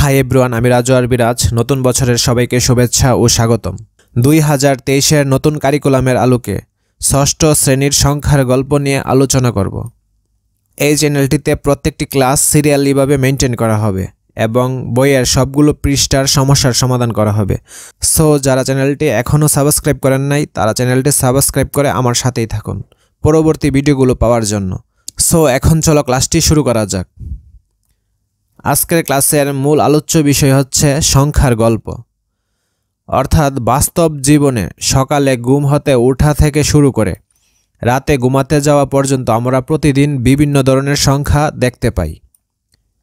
Hi everyone, আমি রাজু আর বিরাজ। নতুন বছরের সবাইকে শুভেচ্ছা ও স্বাগতম। 2023-এর নতুন কারিকুলামের আলোকে ষষ্ঠ শ্রেণীর সংখ্যার গল্প নিয়ে আলোচনা করব। এই চ্যানেলটিতে প্রত্যেকটি ক্লাস সিরিয়ালিভাবে মেনটেন করা হবে এবং বইয়ের সবগুলো পৃষ্ঠার সমস্যার সমাধান করা হবে। সো যারা চ্যানেলটি এখনও সাবস্ক্রাইব করেন নাই তারা চ্যানেলটি সাবস্ক্রাইব করে আমার সাথেই থাকুন পরবর্তী ভিডিওগুলো পাওয়ার জন্য। সো এখন চলো ক্লাসটি শুরু করা যাক। আজকের ক্লাসের মূল আলোচ্য বিষয় হচ্ছে সংখ্যার গল্প, অর্থাৎ বাস্তব জীবনে সকালে ঘুম হতে ওঠা থেকে শুরু করে রাতে ঘুমাতে যাওয়া পর্যন্ত আমরা প্রতিদিন বিভিন্ন ধরনের সংখ্যা দেখতে পাই।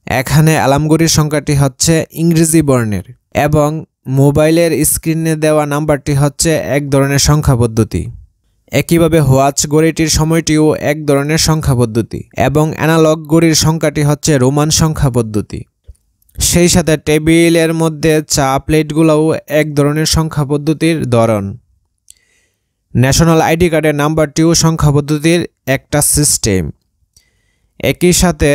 এখানে অ্যালার্মঘড়ির সংখ্যাটি হচ্ছে ইংরেজি বর্ণের এবং মোবাইলের স্ক্রিনে দেওয়া নাম্বারটি হচ্ছে এক ধরনের সংখ্যা পদ্ধতি। একইভাবে ওয়াচ ঘড়িটির সময়টিও এক ধরনের সংখ্যা পদ্ধতি এবং অ্যানালগ ঘড়ির সংখ্যাটি হচ্ছে রোমান সংখ্যা পদ্ধতি। সেই সাথে টেবিলের মধ্যে চা প্লেটগুলোও এক ধরনের সংখ্যা পদ্ধতির ধরন। ন্যাশনাল আইডি কার্ডের নাম্বারটিও সংখ্যা পদ্ধতির একটা সিস্টেম। একই সাথে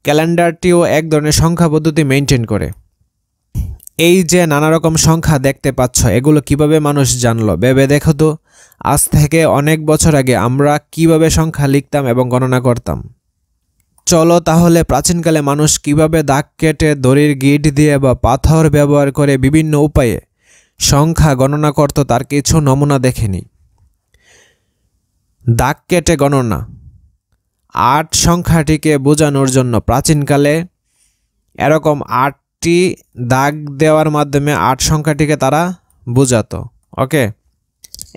ক্যালেন্ডারটিও এক ধরনের সংখ্যা পদ্ধতি মেনটেন করে। এই যে নানা রকম সংখ্যা দেখতে পাচ্ছ, এগুলো কিভাবে মানুষ জানলো ভেবে দেখো তো। আজ থেকে অনেক বছর আগে আমরা কিভাবে সংখ্যা লিখতাম এবং গণনা করতাম। চলো তাহলে প্রাচীনকালে মানুষ কিভাবে দাগ কেটে দড়ির গিট দিয়ে বা পাথর ব্যবহার করে বিভিন্ন উপায়ে সংখ্যা গণনা করত তার কিছু নমুনা দেখে নিই। দাগ কেটে গণনা। 8 সংখ্যাটিকে বোঝানোর জন্য প্রাচীনকালে এরকম 8টি দাগ দেওয়ার মাধ্যমে 8 সংখ্যাটিকে তারা বোঝাতো। ওকে,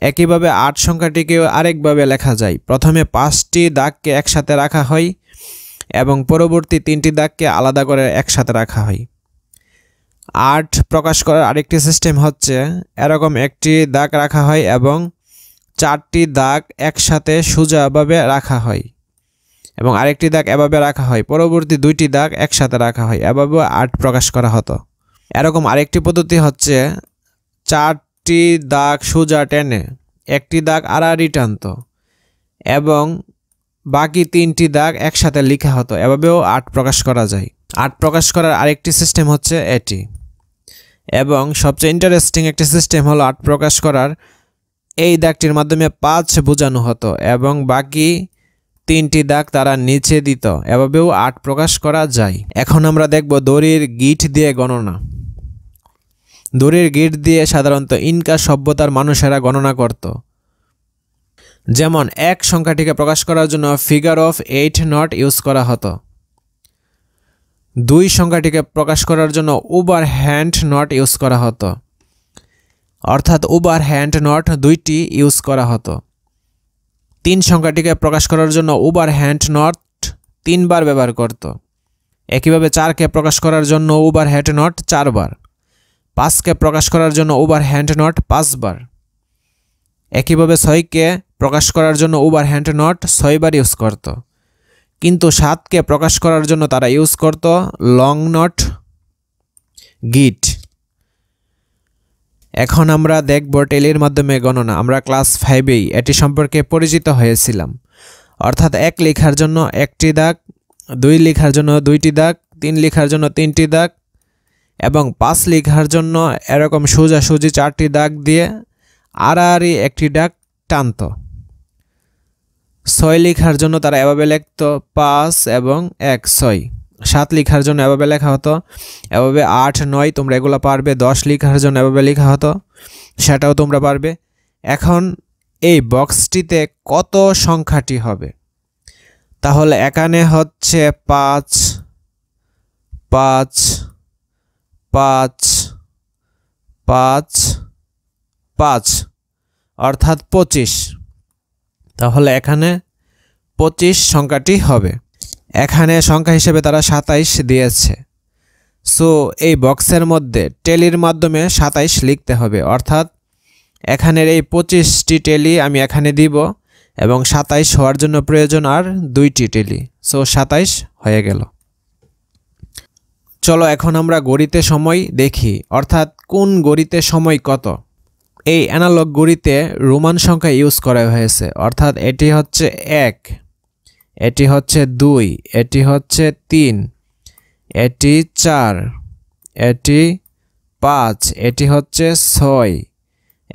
একইভাবে 8 সংখ্যাটিকেও আরেকভাবে লেখা যায়। প্রথমে 5টি দাগকে একসাথে রাখা হয় এবং পরবর্তী 3টি দাগকে আলাদা করে একসাথে রাখা হয়। 8 প্রকাশ করার আরেকটি সিস্টেম হচ্ছে এরকম একটি দাগ রাখা হয় এবং 4টি দাগ একসাথে সোজাভাবে রাখা হয় এবং আরেকটি দাগ এভাবে রাখা হয়, পরবর্তী 2টি দাগ একসাথে রাখা হয়, এভাবে 8 প্রকাশ করা হতো। এরকম আরেকটি পদ্ধতি হচ্ছে 4টি দাগ সোজা টেনে একটি দাগ আড়াআড়ি টানতো এবং বাকি 3টি দাগ একসাথে লেখা হতো, এভাবেও 8 প্রকাশ করা যায়। 8 প্রকাশ করার আরেকটি সিস্টেম হচ্ছে এটি এবং সবচেয়ে ইন্টারেস্টিং একটি সিস্টেম হলো 8 প্রকাশ করার এই দাগটির মাধ্যমে 5 বোঝানো হতো এবং বাকি 3টি দাগ তারা নিচে দিত, এভাবেও 8 প্রকাশ করা যায়। এখন আমরা দেখব দড়ির গিট দিয়ে গণনা। দড়ির গিট দিয়ে সাধারণত ইনকা সভ্যতার মানুষেরা গণনা করত। যেমন 1 সংখ্যাটিকে প্রকাশ করার জন্য ফিগার অফ 8 নট ইউজ করা হতো। 2 সংখ্যাটিকে প্রকাশ করার জন্য ওভার হ্যান্ড নট ইউজ করা হতো, অর্থাৎ ওভার হ্যান্ড নট 2টি ইউজ করা হতো। 3 সংখ্যাটিকে প্রকাশ করার জন্য ওভার হ্যান্ড নট 3 বার ব্যবহার করত। একইভাবে 4কে প্রকাশ করার জন্য ওভার হ্যান্ড নট 4 বার। 5কে প্রকাশ করার জন্য ওভার হ্যান্ড নট 5 বার। একইভাবে 6কে প্রকাশ করার জন্য over hand not 6 bar use করত। কিন্তু 7কে প্রকাশ করার জন্য তারা ইউজ করত লং নট গিট। এখন আমরা দেখব টেলির মাধ্যমে গণনা। আমরা ক্লাস 5-এই এটি সম্পর্কে পরিচিত হয়েছিলাম, অর্থাৎ 1 লেখার জন্য 1টি দাগ, 2 লেখার জন্য 2টি দাগ, 3 লেখার জন্য 3টি দাগ এবং 5 লেখার জন্য এরকম সোজাসুজি 4টি দাগ দিয়ে আড়াআড়ি একটি দাগ টানত। 6 লেখার জন্য তারা এভাবে লিখত 5 এবং 1 6। 7 লেখার জন্য এভাবে লেখা হতো, এভাবে 8 9 তোমরা এগুলো পারবে। 10 লেখার জন্য এভাবে লেখা হতো, সেটাও তোমরা পারবে। এখন এই বক্সটিতে কত সংখ্যাটি হবে? তাহলে এখানে হচ্ছে 5 5 5 5 5 অর্থাৎ 25। তাহলে এখানে 25 সংখ্যাটি হবে। এখানে সংখ্যা হিসেবে তারা 27 দিয়েছে। সো এই বক্সের মধ্যে টেলির মাধ্যমে 27 লিখতে হবে, অর্থাৎ এখানের এই 25টি টেলি আমি এখানে দিব এবং 27 হওয়ার জন্য প্রয়োজন আর 2টি টেলি। সো 27 হয়ে গেল। চলো এখন আমরা ঘড়িতে সময় দেখি, অর্থাৎ কোন ঘড়িতে সময় কত। এই অ্যানালগ ঘড়িতে রোমান সংখ্যা ইউজ করা হয়েছে, অর্থাৎ এটি হচ্ছে 1, এটি হচ্ছে 2, এটি হচ্ছে 3, এটি 4, এটি 5, এটি হচ্ছে 6,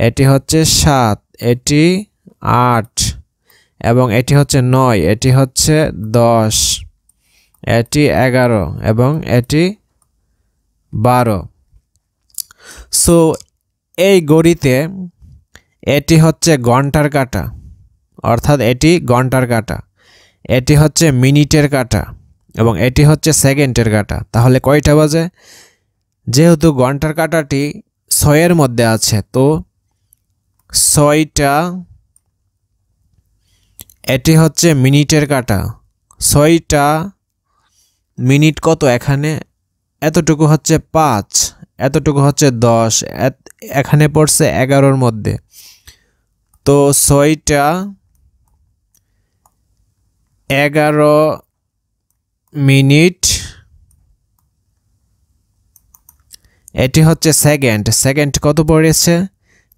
এটি হচ্ছে 7, এটি 8 এবং এটি হচ্ছে 9, এটি হচ্ছে 10, এটি 11 এবং এটি 12। সো এই ঘড়িতে এটি হচ্ছে ঘন্টার কাঁটা, অর্থাৎ এটি ঘন্টার কাঁটা, এটি হচ্ছে মিনিটের কাঁটা এবং এটি হচ্ছে সেকেন্ডের কাঁটা। তাহলে কয়টা বাজে? যেহেতু ঘন্টার কাঁটাটি 6-এর মধ্যে আছে, তো 6টা, এটি হচ্ছে মিনিটের কাঁটা। 6টা মিনিট কত? এখানে এতটুকু হচ্ছে 5, এতটুকু হচ্ছে 10, এখানে পড়ছে 11-র মধ্যে। তো 6টা 11 মিনিট, এটি হচ্ছে সেকেন্ড। সেকেন্ড কত পড়েছে?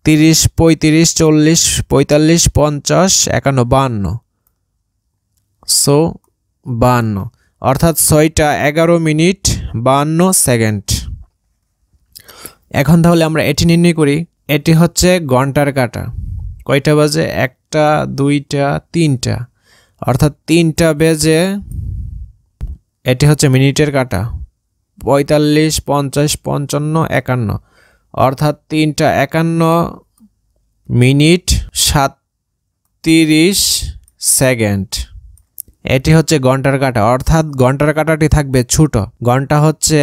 30, 35, 40, 45, 50, 51, 52। সো 52, অর্থাৎ 6টা 11 মিনিট 52 সেকেন্ড। এখন তাহলে আমরা এটি নির্ণয় করি। এটি হচ্ছে ঘন্টার কাঁটা। কয়টা বাজে? 1টা, 2টা, 3টা, অর্থাৎ 3টা বেজে। এটি হচ্ছে মিনিটের কাঁটা। 45, 50, 55, 51, অর্থাৎ 3টা 51 মিনিট 37 সেকেন্ড। এটি হচ্ছে ঘন্টার কাঁটা, অর্থাৎ ঘন্টার কাঁটাটি থাকবে ছোট। ঘন্টা হচ্ছে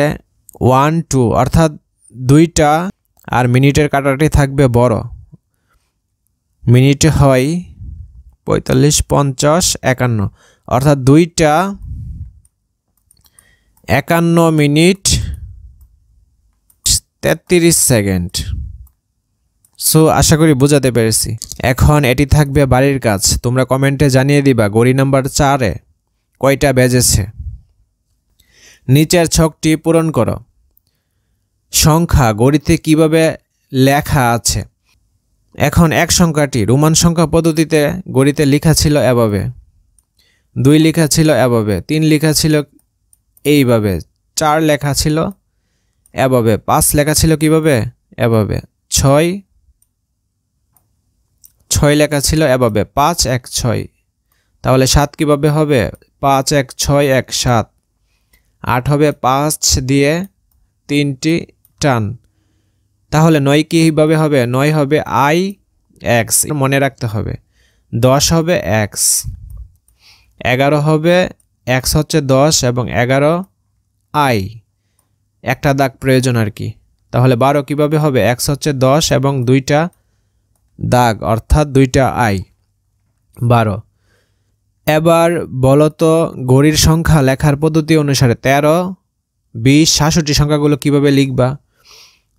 1, 2, অর্থাৎ 2টা, আর মিনিটের কাঁটাটি থাকবে বড়। মিনিট হয় 45, 50, 51, অর্থাৎ 2টা 51 মিনিট 33 সেকেন্ড। সো আশা করি বোঝাতে পেরেছি। এখন এটি থাকবে বাড়ির কাজ। তোমরা কমেন্টে জানিয়ে দিবা ঘড়ি নাম্বার 4-এ কয়টা বেজেছে। নিচের ছকটি পূরণ করো। সংখ্যা ঘড়িতে কিভাবে লেখা আছে? এখন এক সংখ্যাটি রোমান সংখ্যা পদ্ধতিতে ঘড়িতে লেখা ছিল এভাবে, 2 লেখা ছিল এভাবে, 3 লেখা ছিল এইভাবে, 4 লেখা ছিল এভাবে, 5 লেখা ছিল কিভাবে? এভাবে, 6 লেখা ছিল এভাবে, 5, 1, 6। তাহলে 7 কিভাবে হবে? 5, 1, 6, 1, 7। 8 হবে 5 দিয়ে 3টি টান। তাহলে 9 কিভাবে হবে? 9 হবে IX, মনে রাখতে হবে। 10 হবে X, 11 হবে X হচ্ছে 10 এবং 11 I, একটা দাগ প্রয়োজন আর কি। তাহলে 12 কিভাবে হবে? X হচ্ছে 10 এবং 2টা দাগ, অর্থাৎ 2টা I, 12। এবার বলো তো ঘড়ির সংখ্যা লেখার পদ্ধতি অনুসারে 13, 20, 66 সংখ্যাগুলো কিভাবে লিখবা?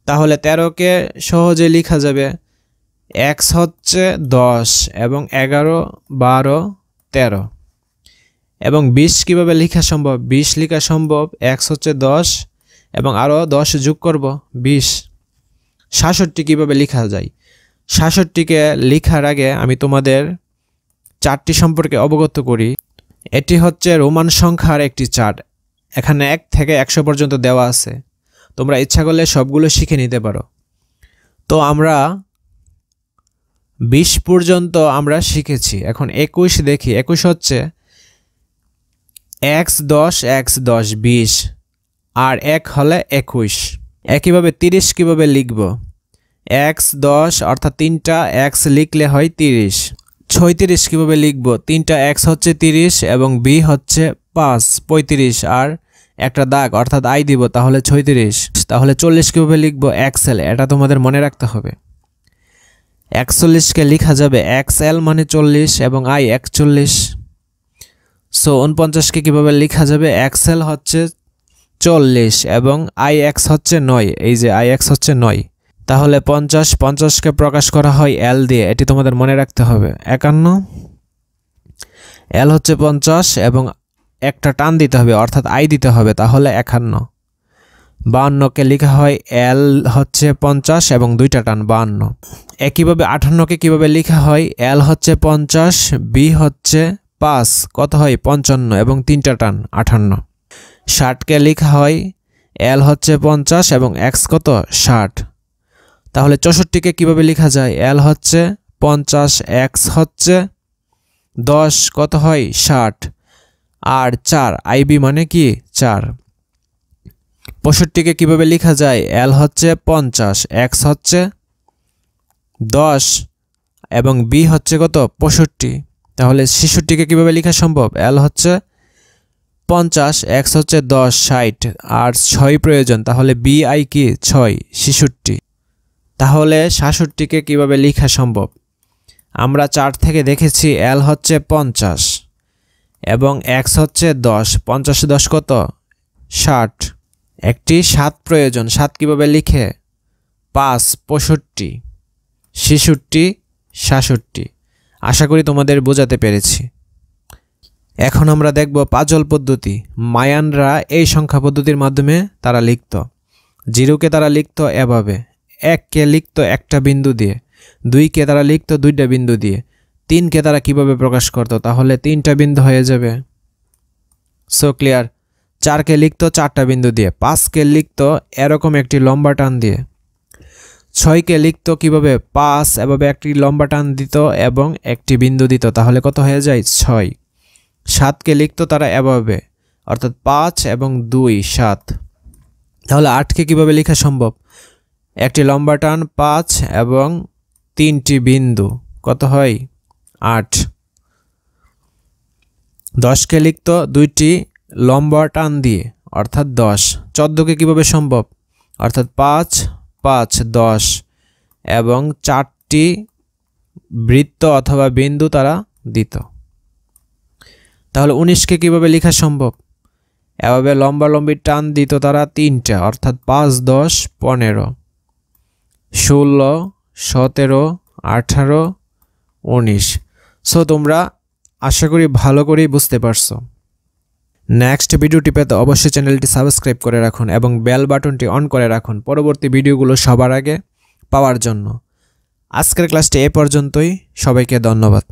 তাহলে 13কে সহজে লেখা যাবে। X হচ্ছে 10 এবং 11, 12, 13 এবং 20 কিভাবে লেখা সম্ভব? 20 লেখা সম্ভব। X হচ্ছে 10 এবং আরও 10 যোগ করব, 20। 66 কিভাবে লেখা যায়? 66কে লেখার আগে আমি তোমাদের চার্টটি সম্পর্কে অবগত করি। এটি হচ্ছে রোমান সংখ্যার একটি চার্ট। এখানে 1 থেকে 100 পর্যন্ত দেওয়া আছে। তোমরা ইচ্ছা করলে সবগুলো শিখে নিতে পারো। তো আমরা 20 পর্যন্ত আমরা শিখেছি। এখন 21 দেখি। 21 হচ্ছে X 10, X 10, 20 আর 1 হলে 21। একইভাবে 30 কিভাবে লিখব? X 10, অর্থাৎ 3টা X লিখলে হয় 30। 36 কিভাবে লিখব? 3টা X হচ্ছে 30 এবং B হচ্ছে 5, 35 আর একটা দাগ, অর্থাৎ I দিব, তাহলে 36। তাহলে 40 কিভাবে লিখব? XL, এটা তোমাদের মনে রাখতে হবে। 41কে লেখা যাবে XL মানে 40 এবং I 41। সো 49কে কিভাবে লেখা যাবে? XL হচ্ছে 40 এবং IX হচ্ছে 9, এই যে IX হচ্ছে 9। তাহলে 50কে প্রকাশ করা হয় L দিয়ে, এটি তোমাদের মনে রাখতে হবে। 51, L হচ্ছে 50 এবং একটা টান দিতে হবে, অর্থাৎ I দিতে হবে, তাহলে 51। 52কে লেখা হয় L হচ্ছে 50 এবং 2টা টান, 52। একইভাবে 58কে কিভাবে লেখা হয়? L হচ্ছে 50, B হচ্ছে 5, কত হয়? 55 এবং 3টা টান, 58। 60কে লেখা হয় এল হচ্ছে 50 এবং এক্স কত 60। তাহলে 64কে কিভাবে লেখা যায়? এল হচ্ছে 50, এক্স হচ্ছে 10, কত হয় 60, আর 4 আইবি মানে কি 4। 65কে কিভাবে লেখা যায়? এল হচ্ছে 50, এক্স হচ্ছে 10 এবং বি হচ্ছে কত 65। তাহলে 66কে কিভাবে লেখা সম্ভব? এল হচ্ছে 50, এক্স হচ্ছে 10, 60 আর 6 প্রয়োজন, তাহলে বি আই কি 6, 66। তাহলে 67কে কিভাবে লেখা সম্ভব? আমরা 4 থেকে দেখেছি এল হচ্ছে 50 এবং এক্স হচ্ছে 10, 50 10 কত 60, একটি 7 প্রয়োজন। 7 কিভাবে লিখে? 5, 65, 66, 67। আশা করি তোমাদের বোঝাতে পেরেছি। এখন আমরা দেখব পাজল পদ্ধতি। মায়ানরা এই সংখ্যা পদ্ধতির মাধ্যমে তারা লিখত। 0কে তারা লিখত এভাবে, 1কে লিখত একটা বিন্দু দিয়ে, 2কে তারা লিখত 2টা বিন্দু দিয়ে, 3কে তারা কিভাবে প্রকাশ করত? তাহলে 3টা বিন্দু হয়ে যাবে। So clear. 4কে লিখত 4টা বিন্দু দিয়ে, 5কে লিখত এরকম একটি লম্বা টান দিয়ে, 6কে লিখত কিভাবে? 5 এভাবে একটি লম্বা টান দিত এবং একটি বিন্দু দিত, তাহলে কত হয়ে যায় 6। 7কে লিখত তারা এভাবে, অর্থাৎ 5 এবং 2 7। তাহলে 8কে কিভাবে লেখা সম্ভব? একটি লম্বা টান 5 এবং 3টি বিন্দু, কত হয় 8। 10কে লিখত 2টি লম্বা টান দিয়ে, অর্থাৎ 10। 14কে কিভাবে সম্ভব? অর্থাৎ 5 5 10 এবং 4টি বৃত্ত অথবা বিন্দু তারা দিত। তাহলে 19কে কিভাবে লেখা সম্ভব? এভাবে লম্বি টান দিত তারা 3টা, অর্থাৎ 5 10 15 16 17 18 19। সো তোমরা আশা করি ভালো করেই বুঝতে পারছো। নেক্সট ভিডিওটি পেতে অবশ্যই চ্যানেলটি সাবস্ক্রাইব করে রাখুন এবং বেল বাটনটি অন করে রাখুন পরবর্তী ভিডিওগুলো সবার আগে পাওয়ার জন্য। আজকের ক্লাসটি এ পর্যন্তই। সবাইকে ধন্যবাদ।